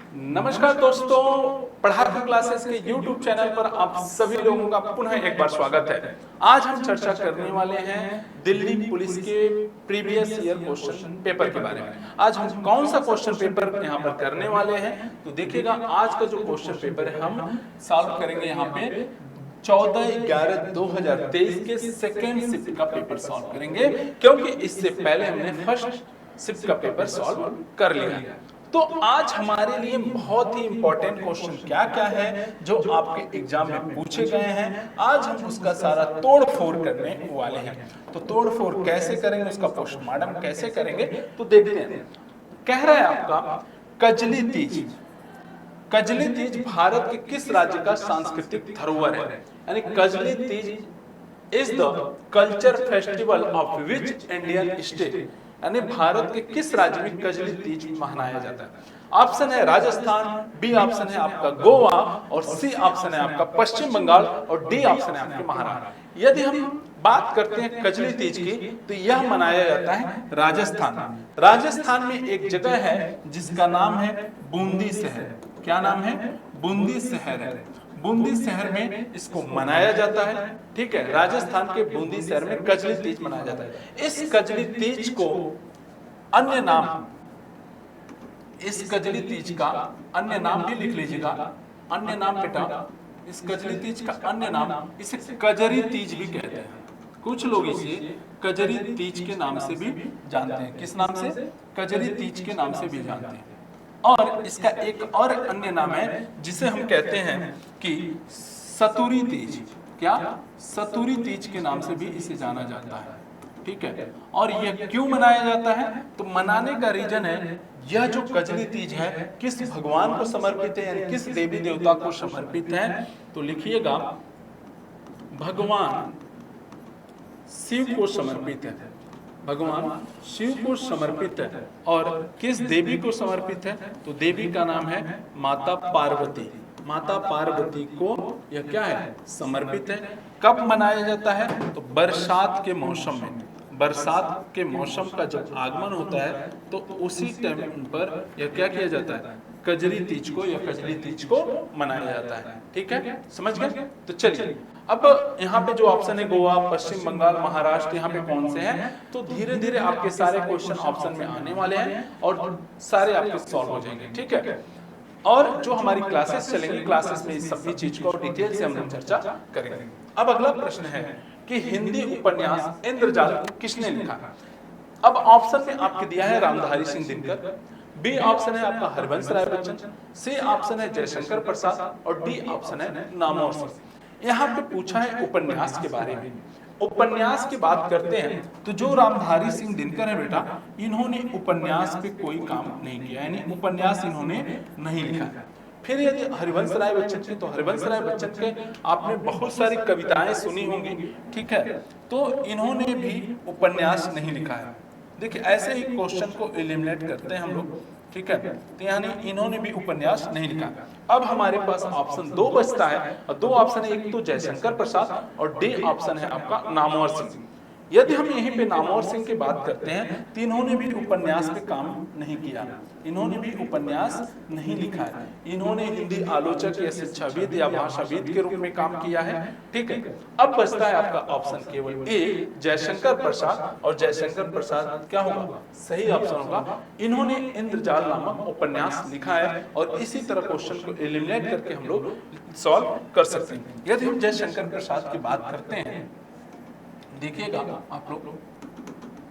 नमस्कार दोस्तों, पढ़ाकू क्लासेस के YouTube चैनल पर आप सभी लोगों का पुनः एक बार स्वागत है। आज हम चर्चा करने वाले हैं दिल्ली पुलिस के प्रीवियस ईयर क्वेश्चन पेपर के बारे में। आज हम कौन सा क्वेश्चन पेपर यहाँ पर करने वाले हैं, तो देखिएगा आज का जो क्वेश्चन पेपर है हम सॉल्व करेंगे यहाँ पे 14/11/2023 के सेकेंड शिफ्ट का पेपर सॉल्व करेंगे, क्योंकि इससे पहले हमने फर्स्ट शिफ्ट का पेपर सॉल्व कर लिया। तो आज हमारे लिए बहुत ही इंपॉर्टेंट क्वेश्चन क्या क्या है जो आपके एग्जाम में पूछे गए हैं, आज हम उसका सारा तोड़ फोड़ करने वाले हैं। तो तोड़ फोड़ कैसे करेंगे, उसका पोस्टमार्टम कैसे करेंगे, तो देखते हैं। कह रहा है आपका कजली तीज। कजली तीज भारत के किस राज्य का सांस्कृतिक धरोहर है? यानी Kajli Teej is the culture festival of which Indian state, यानी भारत के किस राज्य में कजली तीज मनाया जाता है? ऑप्शन है राजस्थान, बी ऑप्शन है आपका गोवा, और सी ऑप्शन है आपका पश्चिम बंगाल, और डी ऑप्शन है आपके महाराष्ट्र। यदि हम बात करते हैं कजली तीज की, तो यह मनाया जाता है राजस्थान। राजस्थान में एक जगह है जिसका नाम है बूंदी शहर। क्या नाम है? बूंदी शहर है। बूंदी शहर में इसको मनाया जाता है। ठीक है, राजस्थान के बूंदी शहर में कजली तीज मनाया जाता है। इस कजली तीज को अन्य नाम, इस कजली तीज का अन्य नाम भी लिख लीजिएगा। अन्य नाम बेटा, इस कजली तीज का अन्य नाम इसे कजरी तीज भी कहते हैं। कुछ लोग इसे कजरी तीज के नाम से भी जानते हैं। किस नाम से? कजरी तीज के नाम से भी जानते हैं। और इसका एक और अन्य नाम है जिसे हम कहते हैं कि सतुरी तीज। क्या? सतुरी तीज के नाम से भी इसे जाना जाता है। ठीक है, और यह क्यों मनाया जाता है? तो मनाने का रीजन है, यह जो कजली तीज है किस भगवान को समर्पित है, यानी किस देवी देवता को समर्पित है? तो लिखिएगा भगवान शिव को समर्पित है। भगवान शिव को समर्पित है। और किस देवी को समर्पित है? तो देवी का नाम है माता पार्वती। माता पार्वती को यह क्या है? समर्पित है। कब मनाया जाता है? तो बरसात के मौसम में। बरसात के मौसम का जब आगमन होता है तो उसी टाइम पर यह क्या किया जाता है? कजरी तीज को या कजली तीज को मनाया जाता है। ठीक है, समझ गए? तो चलिए, अब यहाँ पे जो ऑप्शन है गोवा, पश्चिम बंगाल, महाराष्ट्र, यहाँ पे कौन से हैं? तो धीरे धीरे आपके सारे क्वेश्चन ऑप्शन में आने वाले हैं और सारे आपके सॉल्व हो जाएंगे। ठीक है, और जो हमारी क्लासेस चलेंगी, क्लासेस में इस सभी चीज को डिटेल से हम लोग चर्चा करेंगे। अब अगला प्रश्न है कि हिंदी उपन्यास इंद्रजाल किसने लिखा? अब ऑप्शन में आपके दिया है रामधारी सिंह दिनकर, बी ऑप्शन है आपका हरिवंश राय बच्चन, सी ऑप्शन है जयशंकर प्रसाद, और डी ऑप्शन है नामवर सिंह। यहाँ पे पूछा है उपन्यास के बारे में। उपन्यास की बात करते हैं तो जो रामधारी सिंह दिनकर है बेटा, इन्होंने उपन्यास पे कोई काम नहीं किया, यानी उपन्यास इन्होंने नहीं लिखा। फिर यदि हरिवंश राय बच्चन की, तो हरिवंश राय बच्चन के आपने बहुत सारी कविताएं सुनी होंगी। ठीक है, तो इन्होंने भी उपन्यास नहीं लिखा है। देखिए, ऐसे ही क्वेश्चन को एलिमिनेट करते हैं हम लोग। ठीक है, तो यानी इन्होंने भी उपन्यास नहीं लिखा। अब हमारे पास ऑप्शन दो बचता है, और दो ऑप्शन है, एक तो जयशंकर प्रसाद और डी ऑप्शन है आपका नामवर सिंह। यदि हम यहीं पे नामवर सिंह की बात करते हैं तो इन्होंने भी उपन्यास पे काम नहीं किया, इन्होंने भी उपन्यास नहीं लिखा है। इन्होंने हिंदी आलोचक या शिक्षाविद या भाषाविद के रूप में काम किया है। ठीक है, अब बचता है आपका ऑप्शन केवल ए, जयशंकर प्रसाद, और जयशंकर प्रसाद क्या होगा? सही ऑप्शन होगा। इन्होंने इंद्रजाल नामक उपन्यास लिखा है, और इसी तरह क्वेश्चन को एलिमिनेट करके हम लोग सॉल्व कर सकते हैं। यदि हम जयशंकर प्रसाद की बात करते हैं, देखिएगा आप लोग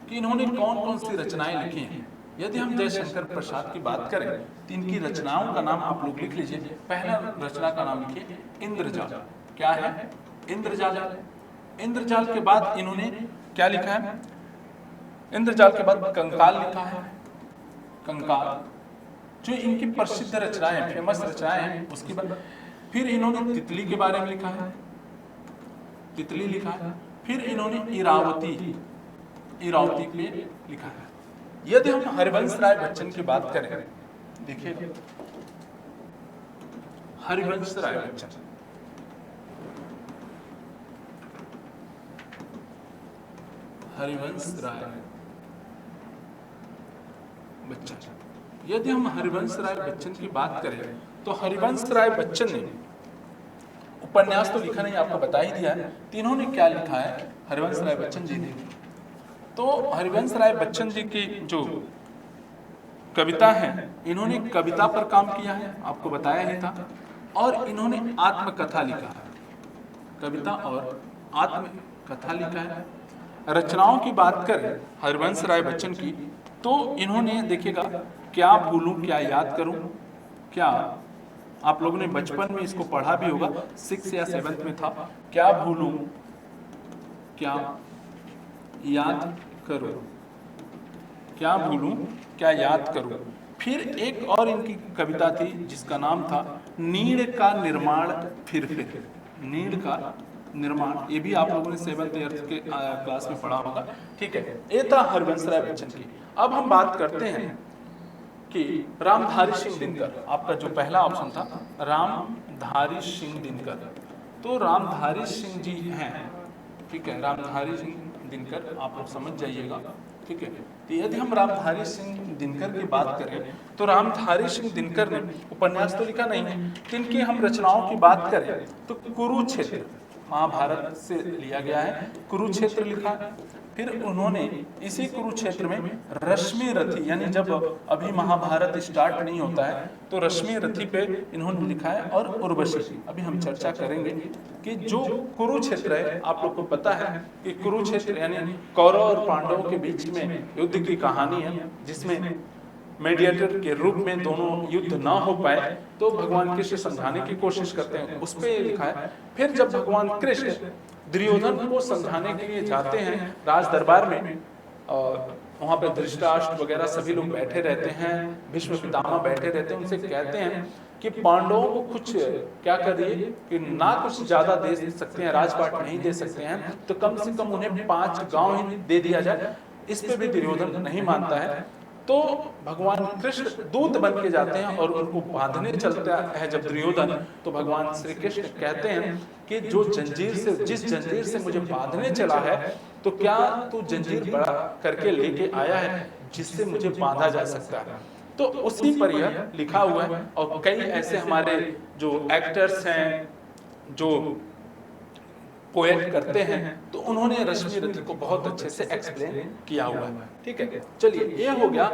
कि इन्होंने कौन कौन सी रचनाएं लिखी हैं। यदि हम जयशंकर प्रसाद की बात करें तो इनकी रचनाओं का नाम आप लोग लिख लीजिए। पहला रचना का नाम लिखिए इंद्रजाल। क्या है? इंद्रजाल। इंद्रजाल के बाद इन्होंने क्या लिखा है? इंद्रजाल के बाद कंकाल लिखा है। कंकाल जो इनकी प्रसिद्ध रचनाएं, फेमस रचनाएं हैं, उसके बाद फिर इन्होंने तितली के बारे में लिखा है। तितली लिखा है। फिर इन्होंने इरावती, इरावती पे लिखा है। यदि हम हरिवंश राय बच्चन की बात करें, देखिए हरिवंश राय बच्चन, हरिवंश राय बच्चन यदि हम हरिवंश राय बच्चन की बात करें तो हरिवंश राय बच्चन ने उपन्यास तो लिखा नहीं, आपको बता ही दिया है। तीनों ने क्या लिखा है हरिवंश राय बच्चन जी ने, तो हरिवंश राय बच्चन जी की जो कविता है, इन्होंने कविता पर काम किया है, आपको बताया ही था, और इन्होंने आत्मकथा लिखा है, कविता और आत्मकथा लिखा है। रचनाओं की बात करें हरिवंश राय बच्चन की, तो इन्होंने देखिएगा क्या भूलूं क्या याद करूं, क्या आप लोगों ने बचपन में इसको पढ़ा भी होगा, 6 या 7 में था, क्या भूलूं क्या याद करूं, क्या भूलूं क्या याद करूं। फिर एक और इनकी कविता थी जिसका नाम था नीड़ का निर्माण फिर, नीड़ का निर्माण, ये भी आप लोगों ने 7th 8th के क्लास में पढ़ा होगा। ठीक है, ये था हरिवंश राय बच्चन की। अब हम बात करते हैं कि रामधारी सिंह दिनकर, आपका जो पहला ऑप्शन था रामधारी सिंह दिनकर, तो रामधारी सिंह जी हैं, ठीक है, रामधारी सिंह दिनकर आप लोग समझ जाइएगा। ठीक है, तो यदि हम रामधारी सिंह दिनकर की बात करें तो रामधारी सिंह दिनकर ने उपन्यास तो लिखा नहीं है, इनकी हम रचनाओं की बात करें तो कुरुक्षेत्र महाभारत से लिया गया है, कुरुक्षेत्र लिखा। फिर उन्होंने इसी कुरुक्षेत्र में रश्मि रथी, यानी जब अभी महाभारत स्टार्ट नहीं होता है तो रश्मि रथी पे इन्होंने लिखा है, और उर्वशी। अभी हम चर्चा करेंगे कि जो कुरुक्षेत्र है, आप लोग को पता है कि कुरुक्षेत्र यानी कौरव और पांडवों के बीच में युद्ध की कहानी है, जिसमें मीडिएटर के रूप में दोनों युद्ध ना हो पाए तो भगवान कृष्ण समझाने की कोशिश करते हैं, उस पे लिखा है। फिर जब भगवान कृष्ण दुर्योधन को समझाने के लिए जाते हैं राज दरबार में, और वहां पे धृतराष्ट्र वगैरह सभी लोग बैठे रहते हैं, भीष्म पितामह बैठे रहते हैं, उनसे कहते हैं कि पांडवों को कुछ क्या करिए कि ना कुछ ज्यादा दे सकते हैं, राजपाट नहीं दे सकते हैं, तो कम से कम उन्हें 5 गांव ही दे दिया जाए। इस पे भी दुर्योधन नहीं मानता है, तो भगवान कृष्ण दूत बन के जाते हैं और उनको बांधने चलता है जब दुर्योधन, तो भगवान श्री कृष्ण कहते हैं कि जो जंजीर से, जिस जंजीर से मुझे बांधने चला है, तो क्या तू जंजीर बड़ा करके लेके आया है जिससे मुझे बांधा जा सकता है। तो उसी पर यह लिखा हुआ है, और कई ऐसे हमारे जो एक्टर्स हैं जो पोएट करते हैं, तो उन्होंने रश्मि रथी को बहुत अच्छे से एक्सप्लेन किया हुआ है। ठीक है, चलिए ये हो गया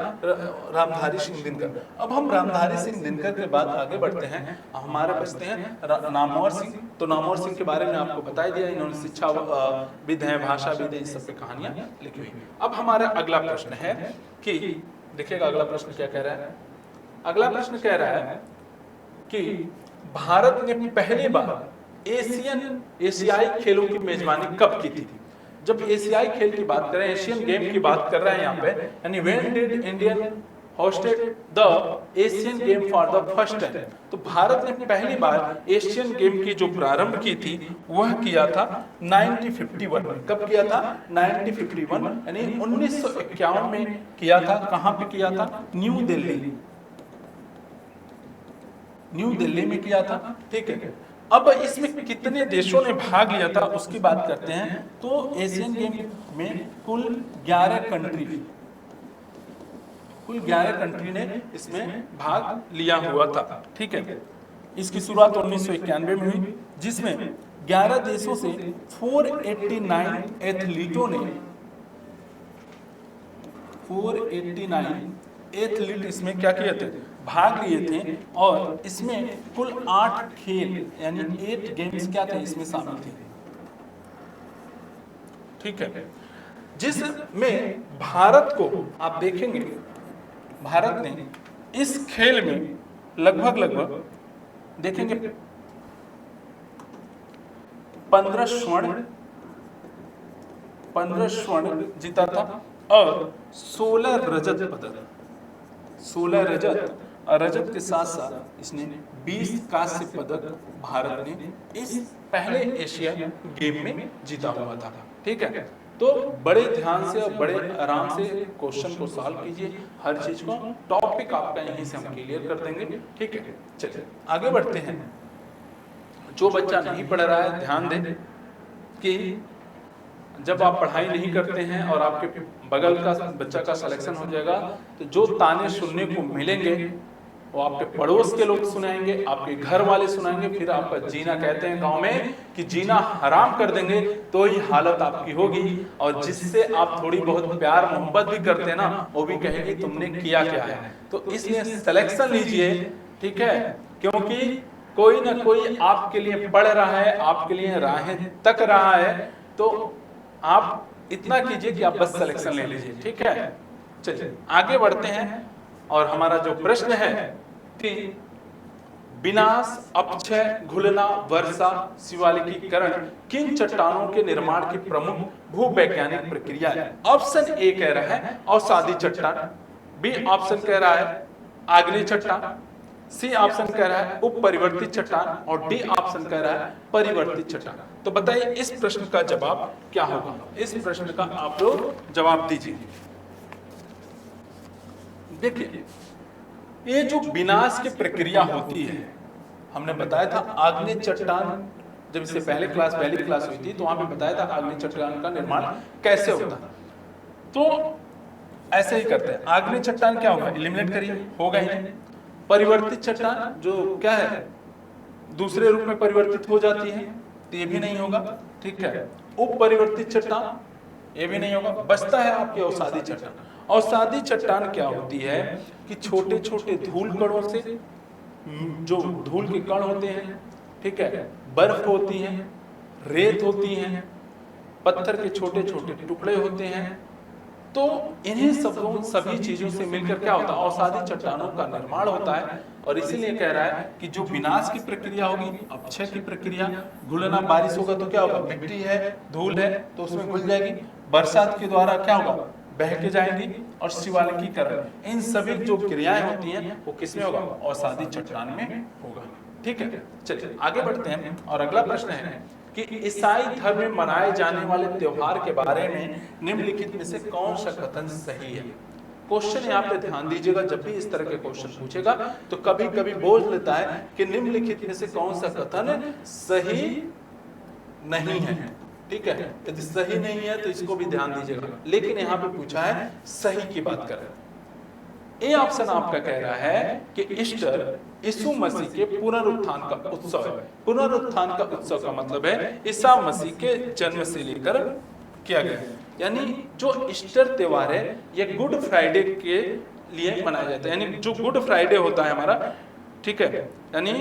रामधारी सिंह दिनकर। अब हम रामधारी सिंह दिनकर के बाद आगे बढ़ते हैं, हमारे बचते हैं नामवर सिंह। तो नामवर सिंह के बारे में आपको बता दिया, इन्होंने शिक्षाविद हैं, भाषाविद हैं, इस सब पे कहानियां लिखी हुई। अब हमारा अगला प्रश्न है कि देखिएगा अगला प्रश्न क्या कह रहा है। अगला प्रश्न कह रहा है कि भारत ने पहली बार एशियाई खेलों की मेजबानी कब की थी। जब एशियाई खेल की बात करें, एशियन गेम की बात कर रहे हैं यहाँ पे, यानी when did Indian hosted the Asian game for the first time, तो भारत ने पहली बार एशियन गेम की जो प्रारंभ की थी वह किया था 1951। कब किया था? 1951, यानी 1951 में किया था। कहां पे किया था? न्यू दिल्ली, न्यू दिल्ली में किया था। ठीक है, अब इसमें कितने देशों ने भाग लिया था उसकी बात करते हैं। तो एशियन गेम में कुल 11 कंट्री, कुल 11 कंट्री ने इसमें भाग लिया हुआ था। ठीक है, इसकी शुरुआत 1991 में हुई, जिसमें 11 देशों से 489 एथलीटों ने 489 एथलीट इसमें क्या किए थे? भाग लिए थे। और इसमें कुल 8 खेल यानी 8 गेम्स क्या थे इसमें शामिल थे। ठीक है, जिसमें भारत को आप देखेंगे, भारत ने इस खेल में लगभग देखेंगे 15 स्वर्ण जीता था और 16 रजत पदक, 16 रजत के साथ साथ इसने 20 कांस्य पदक भारत ने इस पहले एशिया गेम में जीता हुआ था। ठीक है, तो बड़े ध्यान से और बड़े आराम से क्वेश्चन को सॉल्व कीजिए, हर चीज को टॉपिक आपका यहीं से हम क्लियर कर देंगे। ठीक है, चलिए आगे बढ़ते हैं। जो बच्चा नहीं पढ़ रहा है ध्यान दें कि जब आप पढ़ाई नहीं करते हैं और आपके बगल का बच्चा का सिलेक्शन हो जाएगा तो जो ताने सुनने को मिलेंगे वो आपके पड़ोस के लोग सुनाएंगे, आपके घर वाले सुनाएंगे, फिर आपका जीना, कहते हैं गांव में कि जीना हराम कर देंगे, तो ही हालत आपकी होगी। और जिससे आप थोड़ी बहुत प्यार मोहब्बत भी करते हैं ना, वो भी कहेगी तुमने किया क्या है। तो इसलिए सिलेक्शन लीजिए, ठीक है, क्योंकि कोई ना कोई आपके लिए पढ़ रहा है, आपके लिए राहें तक रहा है। तो आप इतना कीजिए कि आप बस सिलेक्शन ले लीजिए, ठीक है। चलिए आगे बढ़ते हैं और हमारा जो प्रश्न है कि विनाश, अपक्षय, घुलना, वर्षा, शिवालिकीकरण किन चट्टानों के निर्माण की प्रमुख भूवैज्ञानिक प्रक्रिया है। ऑप्शन ए कह रहा है अवसादी चट्टान, बी ऑप्शन कह रहा है आग्नेय चट्टान, सी ऑप्शन कह रहा है उपपरिवर्तित चट्टान और डी ऑप्शन कह रहा है परिवर्तित चट्टान। तो बताइए इस प्रश्न का जवाब क्या होगा। इस प्रश्न का आप लोग जवाब दीजिए। देखिए, ये जो विनाश की प्रक्रिया होती है, हमने बताया था आग्नेय चट्टान, जब इससे पहली क्लास हुई थी तो वहां पे बताया था आग्नेय चट्टान का निर्माण कैसे होता है। तो ऐसे ही करते हैं। आग्नेय चट्टान क्या होगा, एलिमिनेट करिए, होगा ही नहीं। परिवर्तित चट्टान जो क्या है, दूसरे रूप में परिवर्तित हो जाती है, तो ये भी नहीं होगा, ठीक है। उपपरिवर्तित चट्टान, ये भी नहीं होगा। बचता है आपकी अवसादी चट्टान। अवसादी चट्टान क्या होती है कि छोटे छोटे धूल कणों से, जो धूल के कण होते हैं, ठीक है, बर्फ होती है, रेत होती है, पत्थर के छोटे छोटे टुकड़े होते हैं, तो इन्हीं सभी चीजों से मिलकर क्या होता है, अवसादी चट्टानों का निर्माण होता है। और इसीलिए कह रहा है कि जो विनाश की प्रक्रिया होगी, अपक्षय की प्रक्रिया, घुलना, बारिश होगा तो क्या होगा, मिट्टी है, धूल है तो उसमें घुल जाएगी, बरसात के द्वारा क्या होगा, बह के जाएंगी, और शिवालिकीकरण, इन सभी जो क्रियाएं होती हैं वो किसमें होगा, अवसादी चट्टान में होगा, ठीक है। चलिए आगे बढ़ते हैं और अगला प्रश्न है कि ईसाई धर्म में मनाए जाने वाले त्योहार के बारे में निम्नलिखित में से कौन सा कथन सही है। क्वेश्चन यहाँ पे ध्यान दीजिएगा, जब भी इस तरह के क्वेश्चन पूछेगा तो कभी कभी बोल लेता है कि निम्नलिखित में से कौन सा कथन सही नहीं है, ठीक है। यदि सही नहीं है तो इसको भी ध्यान दीजिएगा, लेकिन यहाँ पे पूछा है सही की बात कर रहे हैं। ए ऑप्शन आपका कह रहा है कि ईस्टर यीशु मसीह के पुनरुत्थान का उत्सव है। पुनरुत्थान का उत्सव का मतलब है ईसा मसीह के जन्म से लेकर किया गया, यानी जो ईस्टर त्योहार है ये गुड फ्राइडे के लिए मनाया जाता है। यानी जो गुड फ्राइडे होता है हमारा, ठीक है, यानी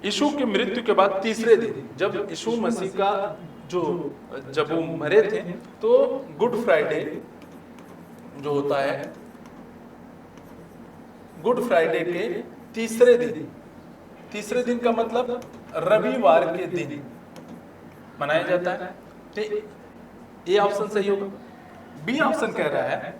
यीशु की मृत्यु के बाद तीसरे दिन, जब यीशु मसीह का जब वो मरे थे, तो गुड फ्राइडे जो होता है, गुड फ्राइडे के तीसरे दिन का मतलब रविवार के दिन मनाया जाता है। तो ये ऑप्शन सही होगा। बी ऑप्शन कह रहा है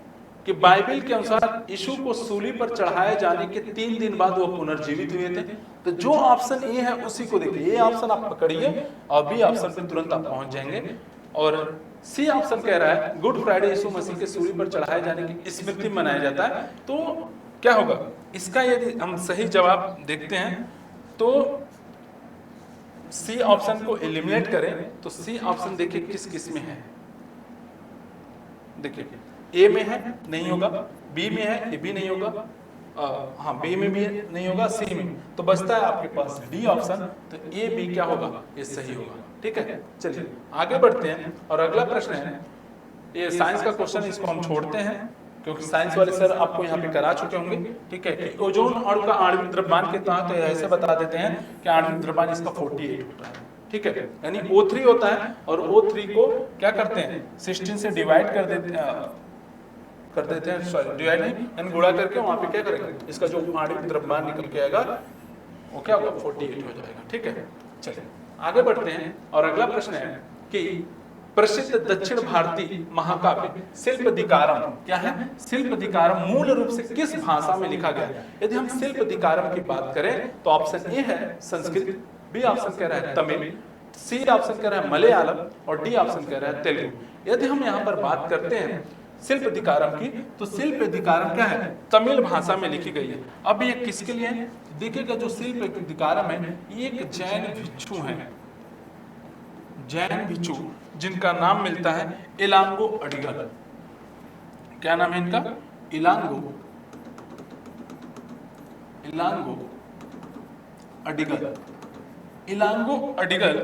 कि बाइबल के अनुसार यीशु को सूली पर चढ़ाए जाने के 3 दिन बाद वो पुनर्जीवित हुए थे। तो जो ऑप्शन ए है उसी को देखिए, ये ऑप्शन आप पकड़िए और बी ऑप्शन पे तुरंत आप पहुंच जाएंगे। और सी ऑप्शन कह रहा है गुड फ्राइडे यीशु मसीह के सूली पर चढ़ाए जाने की स्मृति में मनाया जाता है। तो क्या होगा इसका, यदि हम सही जवाब देखते हैं तो सी ऑप्शन को एलिमिनेट करें तो सी ऑप्शन देखिए किस किस में है। देखिए ए में है, नहीं होगा, बी में है, ये भी नहीं होगा, हाँ बी में भी नहीं होगा, सी में, तो बचता है आपके पास डी ऑप्शन। तो ए बी क्या होगा, ये सही होगा, ठीक है। चलिए आगे बढ़ते हैं और अगला प्रश्न है, ये साइंस का क्वेश्चन, इसको हम छोड़ते हैं क्योंकि साइंस वाले सर आपको यहाँ पे करा चुके होंगे, ठीक है। कि ओजोन अणु का आणविक द्रव्यमान कितना है, तो ऐसे बता देते हैं कि आणविक द्रव्यमान इसका 48 होता है, ठीक है। यानी O3 होता है और O3 को क्या करते हैं 16 से डिवाइड कर देते हैं, सॉरी डिवाइड नहीं, यानी गुणा करके वहां पे क्या करेंगे, इसका जो आणविक द्रव्यमान निकल के आएगा वो क्या होगा 48 हो जाएगा, ठीक है। चलिए आगे बढ़ते हैं और अगला प्रश्न है कि प्रसिद्ध दक्षिण भारतीय महाकाव्य शिल्पदिकारम क्या है, शिल्पदिकारम मूल रूप से किस भाषा में लिखा गया। यदि हम शिल्पदिकारम की बात करें तो ऑप्शन ए है संस्कृत, बी ऑप्शन कह रहा है तमिल, सी ऑप्शन कह रहा है मलयालम और डी ऑप्शन कह रहा है तेलुगु। यदि हम यहाँ पर बात करते हैं शिल्पदिकारम की, तो शिल्पदिकारम क्या है, तमिल भाषा में लिखी गई है। अब ये किसके लिए है, देखिएगा जो शिल्पदिकारम है ये एक जैन भिक्षु है, जैन भिक्षु जिनका नाम मिलता है इलांगो अडिगल। क्या नाम है इनका? इलांगो अडिगल। इलांगो अडिगल।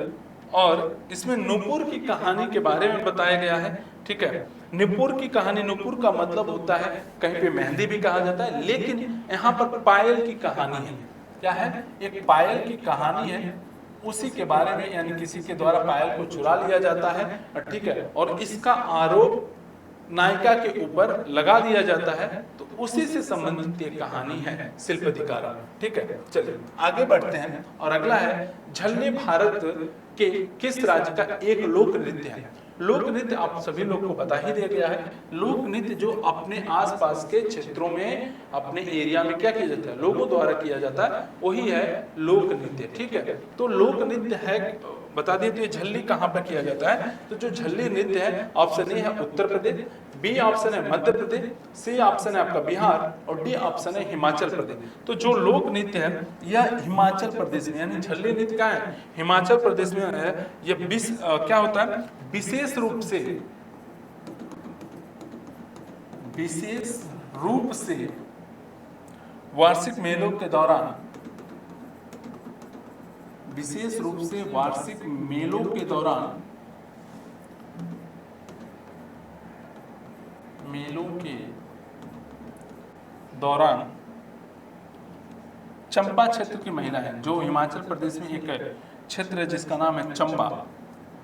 और इसमें नूपुर की कहानी के बारे में बताया गया है। ठीक है, नूपुर की कहानी, नूपुर का मतलब होता है कहीं पे मेहंदी भी कहा जाता है, लेकिन यहाँ पर पायल की कहानी है। क्या है? एक पायल की कहानी है, उसी के बारे में, यानी किसी के द्वारा पायल को चुरा लिया जाता है, ठीक है, और इसका आरोप नायिका के ऊपर लगा दिया जाता है। तो उसी से संबंधित एक कहानी है शिल्पाधिकार। ठीक है, चलिए आगे बढ़ते हैं। और अगला है झल्ली भारत के किस राज्य का एक लोक नृत्य है? लोक नृत्य आप सभी लोग को बता ही दिया गया है। लोक नृत्य जो अपने आसपास के क्षेत्रों में, अपने एरिया में क्या किया जाता है, लोगों द्वारा किया जाता है, वही है लोक नृत्य। ठीक है, तो लोक नृत्य है, बता दिए। तो ये झल्ली कहाँ पर किया जाता है? तो जो झल्ली नृत्य है, ऑप्शन ए है उत्तर प्रदेश, बी ऑप्शन है मध्य प्रदेश, सी ऑप्शन है आपका बिहार, और डी ऑप्शन है हिमाचल प्रदेश। तो जो लोक नृत्य है यह हिमाचल प्रदेश में, यानी झल्ली नृत्य क्या है, हिमाचल प्रदेश में है। ये क्या होता है, विशेष रूप से वार्षिक मेलों के दौरान, विशेष रूप से वार्षिक मेलों के दौरान, चंबा क्षेत्र की महिला है। जो हिमाचल प्रदेश में एक क्षेत्र है जिसका नाम है चंबा,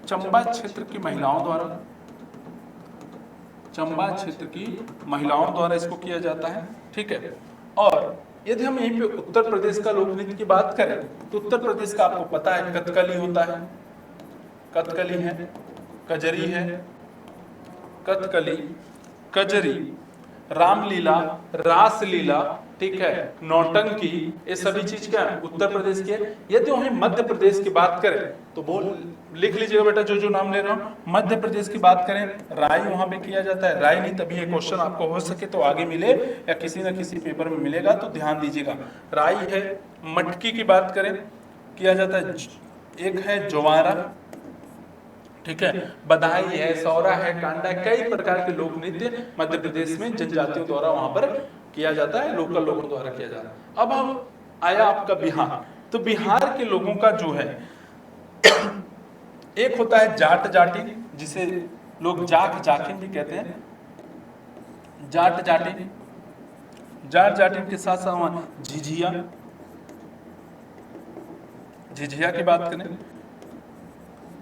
चंबा क्षेत्र की महिलाओं द्वारा, चंबा क्षेत्र की महिलाओं द्वारा इसको किया जाता है। ठीक है, और यदि हम यहीं पे उत्तर प्रदेश का लोक नृत्य की बात करें तो उत्तर प्रदेश का आपको पता है कथकली होता है, कथकली है, कजरी है, कथकली, कजरी, रामलीला, रासलीला, ठीक है, नौटंकी, ये सभी चीज क्या है, उत्तर प्रदेश के। यदि हम मध्य प्रदेश की बात करें तो बोल लिख लीजिएगा बेटा, जो जो नाम ले रहा हूं। मध्य प्रदेश की बात करें, राई वहां पे किया जाता है। राई नहीं, तभी ये क्वेश्चन आपको हो सके तो आगे मिले या किसी न किसी पेपर में मिलेगा, तो ध्यान दीजिएगा। राई है। मटकी की बात करें, किया जाता है। एक है ज्वारा, ठीक है, बधाई है, सौरा है, कांडा, कई प्रकार के लोक नृत्य मध्य प्रदेश में जनजातियों द्वारा वहां पर किया जाता है, लोकल लोगों द्वारा किया जाता है। अब हम आया आपका बिहार। तो बिहार के लोगों का जो है, एक होता है जाट जाटी, जिसे लोग जाट जाकिन भी कहते हैं, जाट जाटी। जाट जाटिन के साथ साथ झिझिया, झिझिया की बात करें,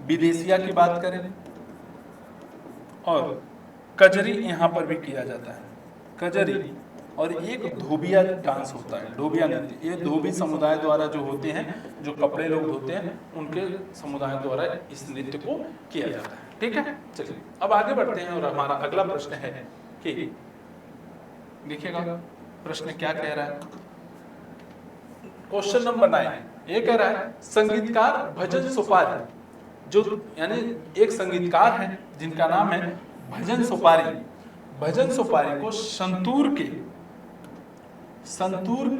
विदेशिया की बात करें, और कजरी यहाँ पर भी किया जाता है, कजरी। और एक धोबिया डांस होता है, धोबिया नृत्य। ये धोबी समुदाय द्वारा जो होते हैं, जो कपड़े लोग धोते हैं, उनके समुदाय द्वारा इस नृत्य को किया जाता है। ठीक है, चलिए अब आगे बढ़ते हैं। और हमारा अगला प्रश्न है कि देखिएगा प्रश्न क्या कह रहा है। क्वेश्चन नंबर 9 ये कह रहा है संगीतकार भजन सुपारी, जो यानी एक संगीतकार हैं जिनका नाम है भजन सुपारी। भजन सुपारी को संतूर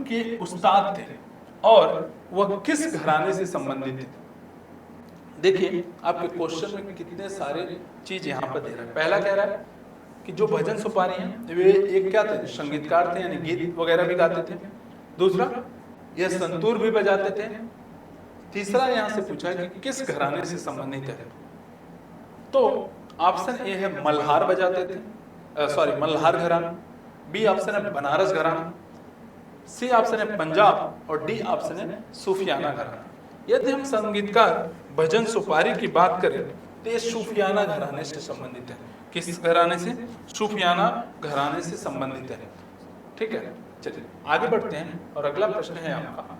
के उस्ताद थे, और वह किस घराने से संबंधित थे। देखिए आपके क्वेश्चन में कितने सारे चीज यहाँ पर दे रहा है। पहला कह रहा है कि जो भजन सुपारी हैं वे एक क्या थे, संगीतकार थे, यानी गीत वगैरह भी गाते थे। दूसरा, यह संतूर भी बजाते थे। तीसरा यहाँ से पूछा है कि किस घराने से संबंधित है, तो ऑप्शन ए है मल्हार बजाते थे, मल्हार घराना। बी ऑप्शन है बनारस घराना, सी ऑप्शन है पंजाब, और डी ऑप्शन है सूफियाना घराना। यदि हम संगीतकार भजन सुपारी की बात करें तो ये सूफियाना घराने से संबंधित है। किस घराने से? सूफियाना घराने से संबंधित है। ठीक है, चलिए आगे बढ़ते हैं। और अगला प्रश्न है आपका,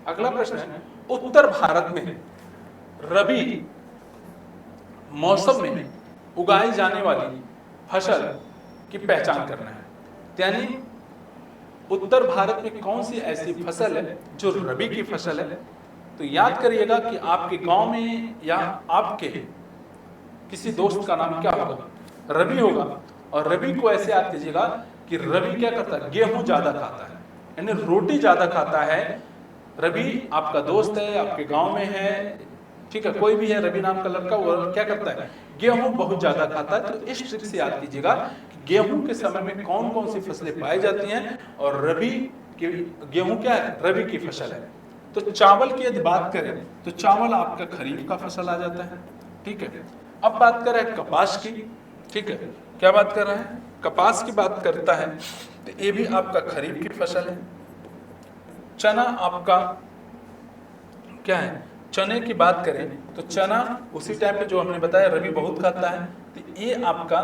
अगला प्रश्न है उत्तर भारत में रबी मौसम में उगाई जाने वाली फसल की पहचान करना है। यानी उत्तर भारत में कौन सी ऐसी फसल है जो रबी की फसल है। तो याद करिएगा कि आपके गांव में या आपके किसी दोस्त का नाम क्या होगा, रवि होगा। और रवि को ऐसे याद कीजिएगा कि रवि क्या करता है, गेहूं ज्यादा खाता है, यानी रोटी ज्यादा खाता है। रवि आपका दोस्त है, आपके गांव में है, ठीक है, कोई भी है रवि नाम का लड़का, वो क्या करता है, गेहूं बहुत ज्यादा खाता है। तो इस ट्रिक से याद कीजिएगा कि गेहूं के समय में कौन कौन सी फसलें पाई जाती हैं, और रवि की, गेहूं क्या है, रवि की फसल है। तो चावल की यदि बात करें तो चावल आपका खरीफ का फसल आ जाता है, ठीक है। अब बात कर रहे हैं कपास की, ठीक है, क्या बात कर रहा है, कपास की बात करता है, तो ये भी आपका खरीफ की फसल है। चना आपका क्या है, चने की बात करें तो चना उसी टाइम पे जो हमने बताया रवि बहुत खाता है, तो ये आपका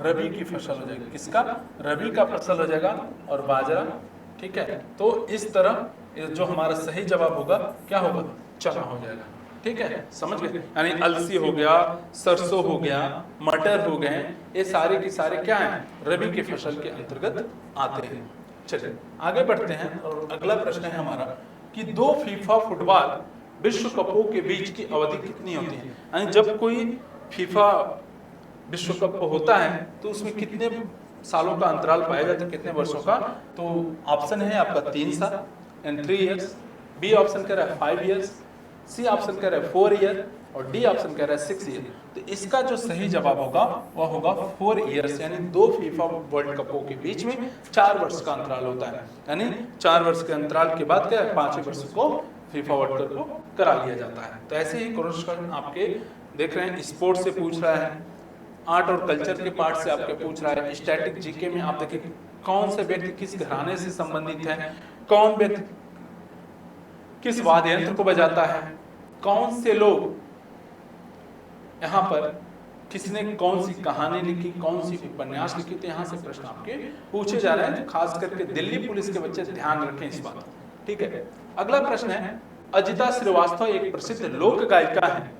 रवि की फसल हो जाएगी, किसका, रवि का फसल हो जाएगा। और बाजरा, ठीक है। तो इस तरह जो हमारा सही जवाब होगा क्या होगा, चना हो जाएगा, ठीक है, समझ गए। यानी अलसी हो गया, सरसों हो गया, मटर हो गए, ये सारे के सारे क्या हैं, रवि की फसल के अंतर्गत आते हैं। चलिए आगे बढ़ते हैं, और अगला प्रश्न है हमारा कि 2 फीफा फुटबॉल विश्व कपों के बीच की अवधि कितनी होती है। यानी जब कोई फीफा विश्व कप होता है तो उसमें कितने सालों का अंतराल पाया जाता है, कितने वर्षों का। तो ऑप्शन है आपका 3 साल एंड 3 इयर्स, बी ऑप्शन कह रहा है 5 इयर्स, सी ऑप्शन कह रहा है 4 ईयर, और डी ऑप्शन कह रहा है 6 ईयर। तो इसका जो सही जवाब होगा वह होगा 4 इयर्स, यानी 2 फीफा वर्ल्ड कपों के बीच में 4 वर्ष का अंतराल होता है। यानी 4 वर्ष के अंतराल के बाद क्या है, 5वें वर्ष को फीफा वर्ल्ड कप को करा लिया जाता है। तो ऐसे ही क्वेश्चन आपके देख रहे हैं, स्पोर्ट्स से पूछ रहा है, आर्ट और कल्चर के पार्ट से आपके पूछ रहा है, स्टैटिक जीके में आप देखिए कौन से व्यक्ति किस घराने से संबंधित है, कौन व्यक्ति किस वाद्य यंत्र को बजाता है, कौन से लोग यहाँ पर किसने कौन सी कहानी लिखी, कौन सी उपन्यास लिखी। तो यहाँ से प्रश्न आपके पूछे जा रहे हैं, तो खास करके दिल्ली पुलिस के बच्चे ध्यान रखें इस बात, ठीक है। अगला प्रश्न है, अजिता श्रीवास्तव एक प्रसिद्ध लोक गायिका है।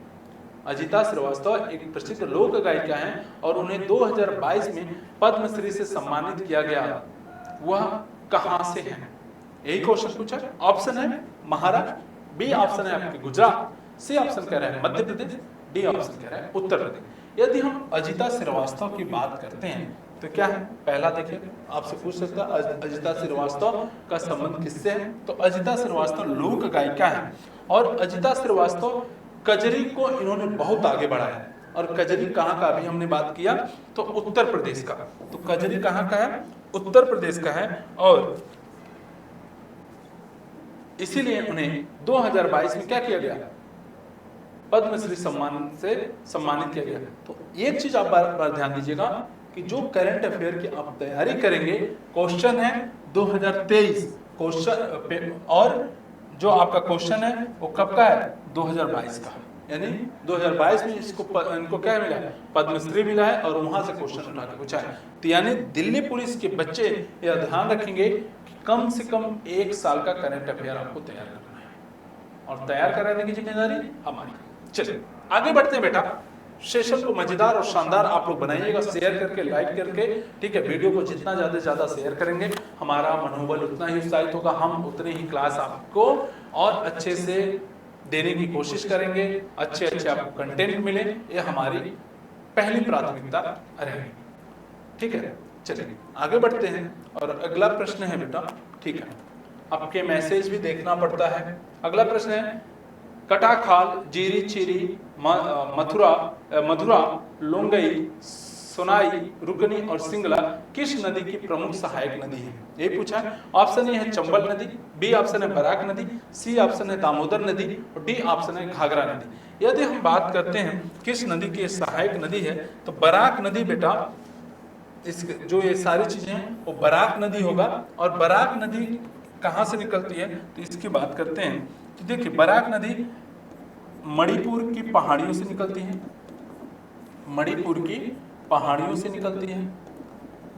अजिता श्रीवास्तव एक प्रसिद्ध लोक गायिका है और उन्हें 2022 में पद्मश्री से सम्मानित किया गया। वह कहां से है, यही क्वेश्चन पूछा। ऑप्शन है महाराष्ट्र, बी ऑप्शन है आपके गुजरात, सी ऑप्शन कह रहा है मध्य प्रदेश, डी ऑप्शन कह रहा है उत्तर प्रदेश। यदि हम अजिता श्रीवास्तव की बात करते हैं तो क्या है, पहला देखिए आपसे पूछ सकता है अजिता श्रीवास्तव का संबंध किससे है। तो अजिता श्रीवास्तव लोक गायिका है, और अजिता श्रीवास्तव कजरी को इन्होंने बहुत आगे बढ़ाया है। और कजरी कहाँ का, अभी हमने बात किया तो उत्तर प्रदेश का। तो कजरी कहाँ का है, उत्तर प्रदेश का है, और इसीलिए उन्हें 2022 में क्या किया गया, पद्मश्री सम्मान से सम्मानित किया गया। तो एक चीज आप बार बार ध्यान दीजिएगा कि जो करंट अफेयर की आप तैयारी करेंगे, क्वेश्चन है 2023 क्वेश्चन, और जो आपका क्वेश्चन है वो कब का है, 2022 का। यानी 2022 में इनको क्या मिला है, पद्मश्री मिला है, और वहां से क्वेश्चन उठा के पूछा है। तो यानी दिल्ली पुलिस के बच्चे यह ध्यान रखेंगे कि कम से कम 1 साल का करंट अफेयर आपको तैयार करना है, और तैयार कराने की जिम्मेदारी हमारी। चलिए आगे बढ़ते हैं बेटा, सेशन को मजेदार और शानदार आप लोग बनाइएगा, शेयर करके, लाइक करके, ठीक है। वीडियो को जितना ज्यादा से ज्यादा शेयर करेंगे हमारा मनोबल उतना ही उत्साहित होगा, हम उतने ही क्लास आपको और अच्छे से देने की कोशिश करेंगे, अच्छे अच्छे आपको कंटेंट मिले, ये हमारी पहली प्राथमिकता रहेगी, ठीक है। चलिए आगे बढ़ते हैं, और अगला प्रश्न है बेटा, ठीक है, आपके मैसेज भी देखना पड़ता है। अगला प्रश्न है, कटाखाल, जीरी, चीरी, मधुरा, लोंगई, सोनाई, रुकनी और सिंगला किस नदी की प्रमुख सहायक नदी है, ये पूछा है। ऑप्शन ए है चंबल नदी, बी ऑप्शन है बराक नदी, सी ऑप्शन है दामोदर नदी, और डी ऑप्शन है घाघरा नदी। यदि हम बात करते हैं किस नदी की सहायक नदी है, तो बराक नदी बेटा, इस जो ये सारी चीजें हैं वो बराक नदी होगा। और बराक नदी कहाँ से निकलती है, तो इसकी बात करते हैं। तो देखिए बराक नदी मणिपुर की पहाड़ियों से निकलती है, मणिपुर की पहाड़ियों से निकलती है,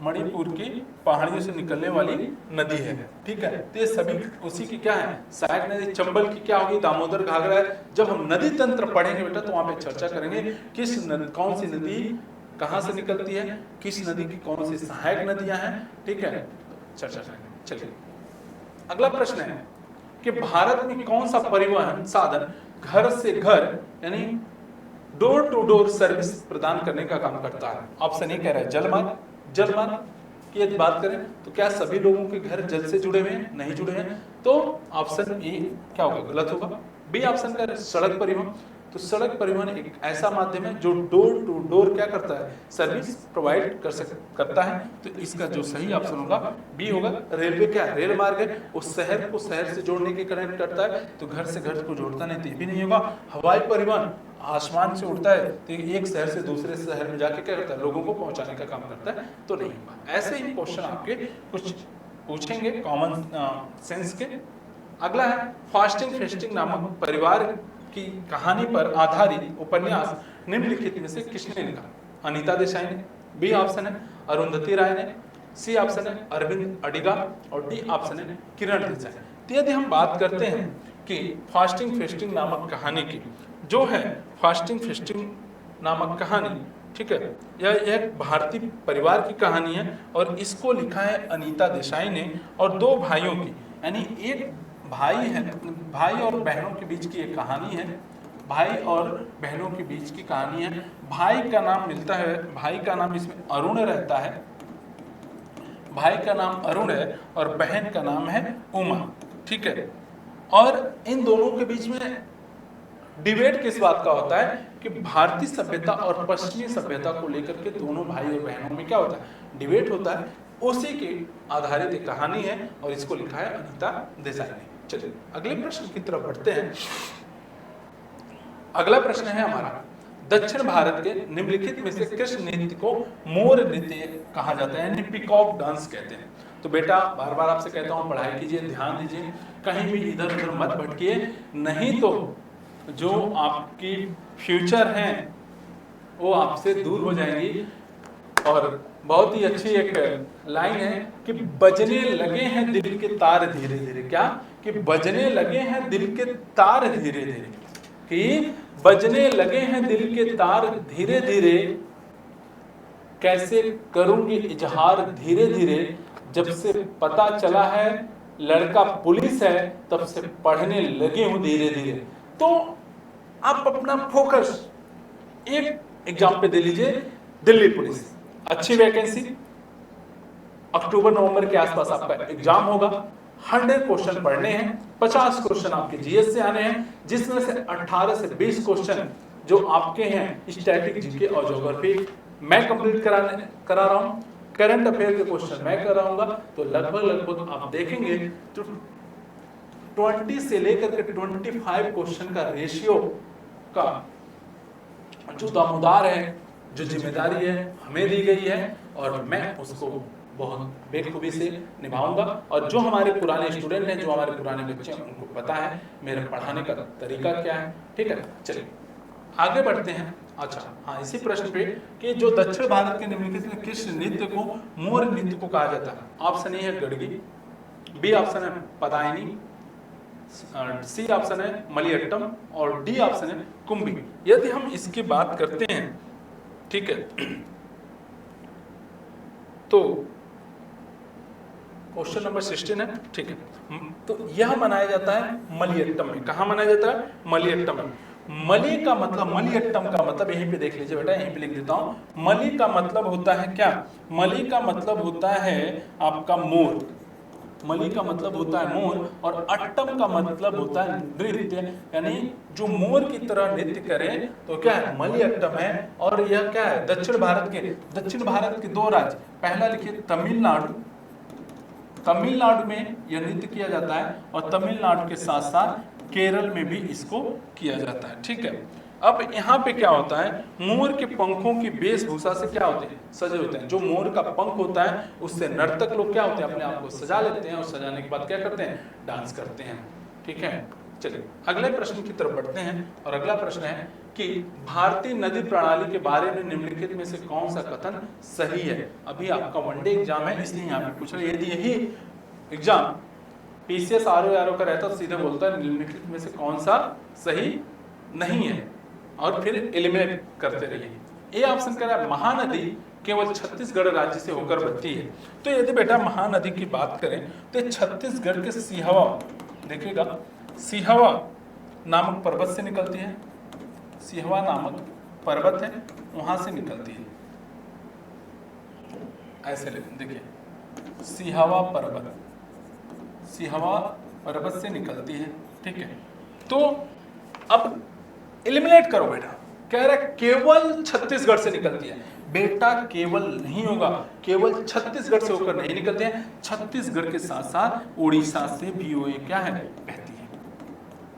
मणिपुर की पहाड़ियों से निकलने वाली नदी है, ठीक है। तो ये सभी उसी की क्या है, सहायक नदी। चंबल की क्या होगी, दामोदर, घाघरा है। जब हम नदी तंत्र पढ़ेंगे बेटा तो वहां पे चर्चा करेंगे किस कौन सी नदी कहाँ से निकलती है, किस नदी की कौन सी सहायक नदियां हैं, ठीक है, चर्चा करेंगे। चलिए अगला प्रश्न है कि भारत में कौन सा परिवहन साधन घर से घर यानी डोर टू डोर सर्विस प्रदान करने का काम करता है। ऑप्शन ए कह रहा है जलमार्ग। जलमार्ग की यदि बात करें तो क्या सभी लोगों के घर जल से जुड़े हुए हैं, नहीं जुड़े हैं, तो ऑप्शन ए क्या होगा, गलत होगा। बी ऑप्शन कह रहे हैं सड़क परिवहन। तो सड़क परिवहन एक ऐसा माध्यम है जो डोर टू डोर क्या करता है, सर्विस प्रोवाइड करता है। तो इसका जो सही ऑप्शन होगा बी होगा। रेलवे क्या है, रेल मार्ग है, उस शहर को शहर से जोड़ने के कनेक्ट करता है, तो घर से घर को जोड़ता नहीं, तो ये भी नहीं होगा। हवाई परिवहन आसमान से उड़ता है, तो एक शहर से दूसरे शहर में जाके क्या करता है, लोगों को पहुंचाने का काम करता है, तो नहीं होगा। ऐसे ही क्वेश्चन आपके कुछ पूछेंगे कॉमन सेंस के। अगला है फास्टिंग फेस्टिंग नामक परिवार की कहानी पर आधारित उपन्यास निम्नलिखित में से किसने लिखा? अनीता देसाई ने, बी ऑप्शन है अरुंधति राय ने, सी ऑप्शन है अरविंद अडिगा, और डी ऑप्शन है किरण देसाई। तो यदि हम बात करते हैं कि फास्टिंग फेस्टिंग नामक कहानी की, जो है फास्टिंग फेस्टिंग नामक कहानी, ठीक है, यह एक भारतीय परिवार की कहानी है और इसको लिखा है अनीता देसाई ने, और दो भाइयों की, यानी एक भाई है, भाई और बहनों के बीच की एक कहानी है, भाई और बहनों के बीच की कहानी है। भाई का नाम मिलता है, भाई का नाम इसमें अरुण रहता है, भाई का नाम अरुण है और बहन का नाम है उमा, ठीक है। और इन दोनों के बीच में डिबेट किस बात का होता है कि भारतीय सभ्यता और पश्चिमी सभ्यता को लेकर के दोनों भाई और बहनों में क्या होता है, डिबेट होता है। उसी के आधारित एक कहानी है और इसको लिखा है अनीता देसाई ने। चलिए अगले प्रश्न की तरफ बढ़ते हैं। अगला प्रश्न है हमारा, दक्षिण भारत के निम्नलिखित में से किस नृत्य को मोर नृत्य कहा जाता है, यानी पीकॉक डांस कहते हैं? तो बेटा बार बार आपसे कहता हूँ पढ़ाई कीजिए, ध्यान दीजिए, कहीं भी इधर उधर मत भटकिए, नहीं तो जो आपकी फ्यूचर है वो आपसे दूर हो जाएंगी। और बहुत ही अच्छी एक लाइन है कि बजने लगे हैं दिल के तार धीरे धीरे, क्या कि बजने लगे हैं दिल के तार धीरे धीरे, कि बजने लगे हैं दिल के तार धीरे धीरे, कैसे करूंगी इजहार धीरे धीरे, जब से पता चला है लड़का पुलिस है तब से पढ़ने लगे हूं धीरे धीरे। तो आप अपना फोकस एक एग्जाम पे दे लीजिए, दिल्ली पुलिस, अच्छी वैकेंसी, अक्टूबर नवंबर के आसपास आपका एग्जाम होगा, 100 क्वेश्चन पढ़ने हैं, 50 क्वेश्चन आपके जीएस से आने हैं, जिसमें से 18 से 20 क्वेश्चन जो आपके हैं स्टैटिक, जीके और ज्योग्राफी मैं कंप्लीट करा रहा हूं, करंट अफेयर के क्वेश्चन मैं कराऊंगा। तो लगभग आप देखेंगे तो 20 से लेकर के 25 क्वेश्चन का रेशियो का जो दामोदार है, जो जिम्मेदारी है हमें दी गई है, और मैं उसको बहुत बेखूबी से निभाऊंगा। और जो हमारे पुराने स्टूडेंट हैं, जो हमारे पुराने बच्चे हैं, उनको पता है मेरे पढ़ाने का तरीका क्या है, ठीक है। चलिए आगे बढ़ते हैं। अच्छा हाँ, इसी प्रश्न पे कि जो दक्षिण भारत के निम्नलिखित में किस नृत्य को मोर नृत्य को कहा जाता है? ऑप्शन ए है गड़गी, बी ऑप्शन है पदायनी, सी ऑप्शन है मलियट्टम, और डी ऑप्शन है कुंभी। यदि हम इसकी बात करते हैं, ठीक है, तो क्वेश्चन नंबर 16 है, ठीक है। तो यह मनाया जाता है मलियट्टम में। कहाँ मनाया जाता है? मलियट्टम में। मली का मतलब, मलियट्टम का मतलब, यहीं पे देख लीजिए बेटा, यहीं पे लिख देता हूं। मली का मतलब होता है क्या? मली का मतलब होता है आपका मोर, मली का मतलब होता है मोर, और अट्टम का मतलब होता है नृत्य, यानी जो मोर की तरह नृत्य करे तो क्या है, मलियट्टम है। और यह क्या है, दक्षिण भारत के 2 राज्य, पहला लिखिए तमिलनाडु, तमिलनाडु में यह नृत्य किया जाता है, और तमिलनाडु के साथ साथ केरल में भी इसको किया जाता है, ठीक है। अब यहाँ पे क्या होता है, मोर के पंखों की वेशभूषा से क्या होते हैं, सजे होते हैं। जो मोर का पंख होता है उससे नर्तक लोग क्या होते हैं, अपने आप को सजा लेते हैं, और सजाने के बाद क्या करते हैं, डांस करते हैं, ठीक है। चलिए अगले प्रश्न की तरफ बढ़ते हैं, और अगला प्रश्न है कि भारतीय नदी प्रणाली के बारे में निम्नलिखित में से कौन सा कथन सही है? अभी आपका वनडे एग्जाम है, इसलिए यहाँ पे पूछ रहे हैं। यदि यही एग्जाम पीसीएस आरओ का रहता तो सीधे बोलता है निम्नलिखित में से कौन सा सही नहीं है, और फिर एलिमिनेट करते रहिए। ए ऑप्शन कह रहा है महानदी केवल छत्तीसगढ़ राज्य से होकर बहती है। तो यदि बेटा महानदी की बात करें तो छत्तीसगढ़ के सिहवा, देखिएगा सिहवा नामक पर्वत से निकलती है, सिहवा नामक पर्वत है, वहां से निकलती है। ऐसे देखिए, सिहवा पर्वत, सिहवा पर्वत से निकलती है, ठीक है। तो अब एलिमिनेट करो बेटा। कह रहा है केवल छत्तीसगढ़ से निकलती है। बेटा केवल नहीं होगा, केवल छत्तीसगढ़ से होकर नहीं निकलते हैं, छत्तीसगढ़ के साथ साथ उड़ीसा से भी वो क्या है, बहती है।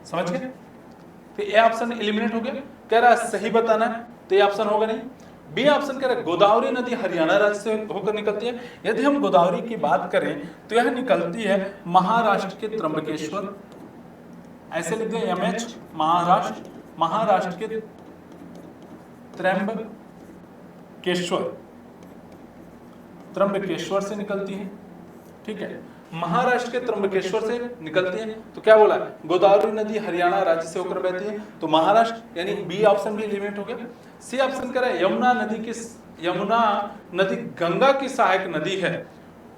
समझ गए? तो ए ऑप्शन एलिमिनेट हो गया। कह रहा है सही बताना है, तो ये ऑप्शन होगा नहीं। बी ऑप्शन कह रहा है गोदावरी नदी हरियाणा राज्य से होकर निकलती है। यदि हम गोदावरी की बात करें तो यह निकलती है महाराष्ट्र के त्र्यंबकेश्वर, ऐसे लिख दें एमएच महाराष्ट्र, महाराष्ट्र के त्र्यंबकेश्वर, त्र्यंबकेश्वर से निकलती है। ठीक है, महाराष्ट्र के त्र्यंबकेश्वर से निकलती है। तो क्या बोला, गोदावरी नदी हरियाणा राज्य से होकर बहती है, तो महाराष्ट्र, यानी बी ऑप्शन भी एलिमिनेट हो गया। सी ऑप्शन कह रहा है यमुना नदी गंगा की सहायक नदी है,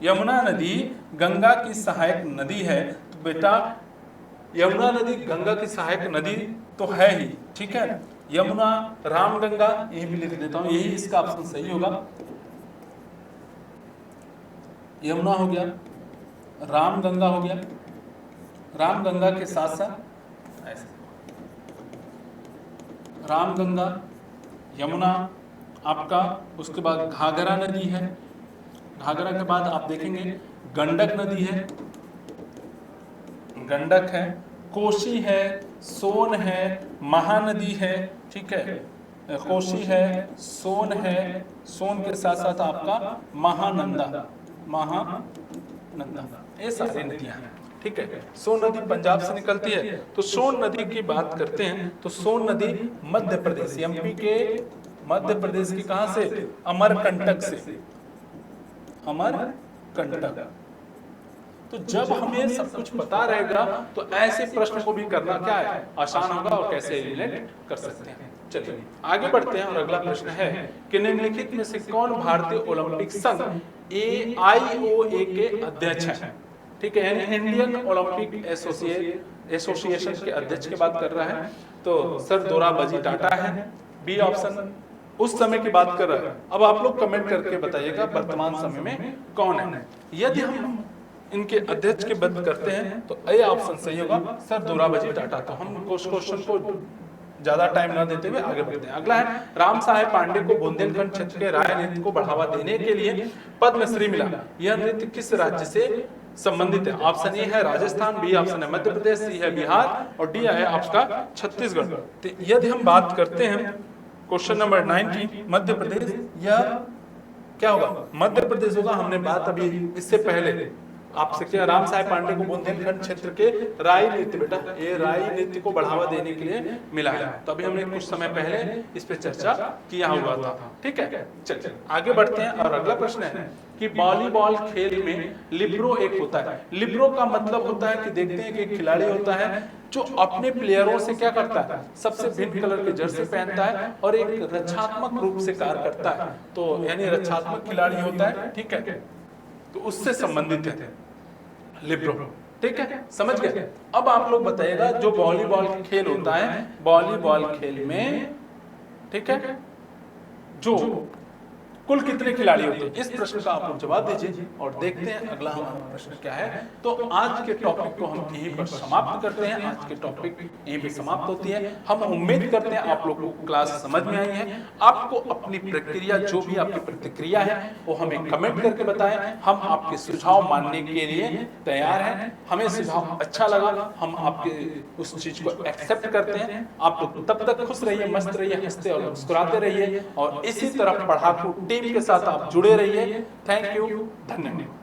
यमुना नदी गंगा की सहायक नदी है। तो बेटा यमुना नदी गंगा की सहायक नदी तो है ही, ठीक है। यमुना, रामगंगा, यही भी लिख देता हूं, यही इसका ऑप्शन सही होगा। यमुना हो गया, रामगंगा हो गया, रामगंगा के साथ साथ ऐसे रामगंगा, यमुना आपका, उसके बाद घाघरा नदी है, घाघरा के बाद आप देखेंगे गंडक नदी है, गंडक है, कोसी है, सोन है, महानदी है, ठीक है, कोसी है, सोन है, सोन के साथ साथ आपका महानंदा, महानंदा, ये सारी नदियां हैं। ठीक है, सोन नदी पंजाब से निकलती है। तो सोन नदी की बात करते हैं तो सोन नदी मध्य प्रदेश, एमपी के मध्य प्रदेश की कहां से, अमरकंटक से, अमरकंटक। तो जब हमें सब कुछ पता रहेगा तो ऐसे प्रश्न को भी करना क्या है, आसान होगा और कैसे एलिमिनेट कर सकते हैं। चलिए आगे बढ़ते हैं और अगला प्रश्न है कि निम्नलिखित में से कौन भारतीय ओलंपिक संघ AIOA के अध्यक्ष हैं। ठीक है, यानी इंडियन ओलंपिक एसोसिएशन के अध्यक्ष की बात कर रहा है। तो सर दोराबजी टाटा है, बी ऑप्शन उस समय की बात कर रहा है। अब आप लोग कमेंट करके बताइएगा वर्तमान समय में कौन है। यदि हम इनके अध्यक्ष की बात करते हैं तो ए ऑप्शन सही होगा, सर दोराबजी टाटा। तो हम क्वेश्चन को ज्यादा टाइम ना देते हुए आगे बढ़ते हैं। अगला है राम साहेब पांडे को बुंदेलखंड क्षेत्र के राय नृत्य को बढ़ावा देने के लिए पद्मश्री मिला। यह नृत्य किस राज्य से संबंधित है? ऑप्शन ए है राजस्थान, बी ऑप्शन है मध्य प्रदेश, सी है बिहार और डी है आपका छत्तीसगढ़। तो यदि हम बात करते हैं क्वेश्चन नंबर 19 मध्य प्रदेश, यह क्या होगा, मध्य प्रदेश होगा। हमने बात अभी इससे पहले आपसे क्या, राम साहेब पांडे को बुंदेलखंड क्षेत्र के राय नृत्य, बेटा ये राय नृत्य को बढ़ावा देने के लिए मिला है। तो अभी हमने कुछ समय पहले इस पे चर्चा किया हुआ था। ठीक है, चलिए आगे बढ़ते हैं और अगला प्रश्न है कि वॉलीबॉल खेल में लिब्रो एक होता है। लिब्रो का मतलब होता है कि देखते हैं कि एक खिलाड़ी होता है जो अपने प्लेयरों से क्या करता है, सबसे भिन्न कलर की जर्सी पहनता है और एक रक्षात्मक रूप से कार्य करता है। तो यानी रक्षात्मक खिलाड़ी होता है, ठीक है, तो उससे संबंधित है लिब्रो। ठीक है, समझ गए। अब आप लोग बताइएगा जो वॉलीबॉल खेल होता है, वॉलीबॉल खेल में, ठीक है, जो कुल कितने खिलाड़ी होते हैं, इस प्रश्न का आप लोग जवाब दीजिए और देखते हैं अगला हमारा प्रश्न क्या है। तो आज के टॉपिक को हम यहीं पर समाप्त करते हैं। आज के टॉपिक यहीं पे समाप्त होती है। हम उम्मीद करते हैं आप लोगों को क्लास समझ में आई है। आपको अपनी प्रक्रिया, जो भी आपकी प्रतिक्रिया है वो हमें कमेंट करके बताएं। हम आपके सुझाव मानने के लिए तैयार हैं। हमें सुझाव अच्छा लगा, हम आपके उस चीज को एक्सेप्ट करते हैं। आप लोग तब तक खुश रहिए, मस्त रहिए, हंसते और मुस्कुराते रहिए और इसी तरह पढ़ाकू टीम के साथ आप जुड़े रहिए। थैंक यू, धन्यवाद।